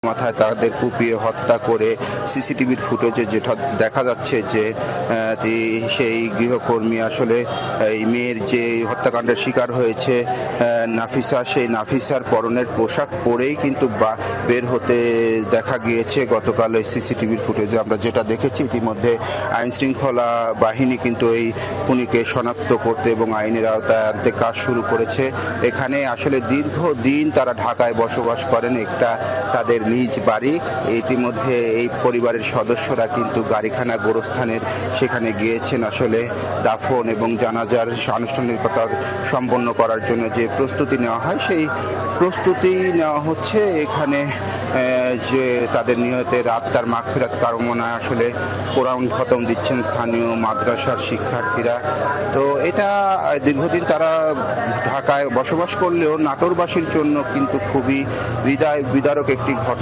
মাথায় তাদের কুপিয়ে হত্যা করে সিসিটিভির ফুটেজে যেটা দেখা যাচ্ছে যে সেই গৃহকর্মী আসলে এই মেয়ের যে হত্যাকাণ্ডের শিকার হয়েছে নাফিসা, সেই নাফিসার পরনের পোশাক পরেই কিন্তু বের হতে দেখা গিয়েছে গতকাল এই সিসিটিভির ফুটেজে আমরা যেটা দেখেছি। ইতিমধ্যে আইন শৃঙ্খলা বাহিনী কিন্তু এই খুনিকে শনাক্ত করতে এবং আইনের আওতায় আনতে কাজ শুরু করেছে। এখানে আসলে দীর্ঘদিন তারা ঢাকায় বসবাস করেন, একটা তাদের নিজ বাড়ি। ইতিমধ্যে এই পরিবারের সদস্যরা কিন্তু গাড়িখানা গোরস্থানের সেখানে গিয়েছেন আসলে দাফন এবং জানাজার আনুষ্ঠানিকতা সম্পন্ন করার জন্য যে প্রস্তুতি নেওয়া হয় সেই প্রস্তুতি নেওয়া হচ্ছে। এখানে যে তাদের নিহতের আত্মার মাগফিরাত কামনায় আসলে কোরআন খতম দিচ্ছেন স্থানীয় মাদ্রাসার শিক্ষার্থীরা। তো এটা দীর্ঘদিন তারা ঢাকায় বসবাস করলেও নাটোরবাসীর জন্য কিন্তু খুবই হৃদয় বিদারক একটি ঘটনা।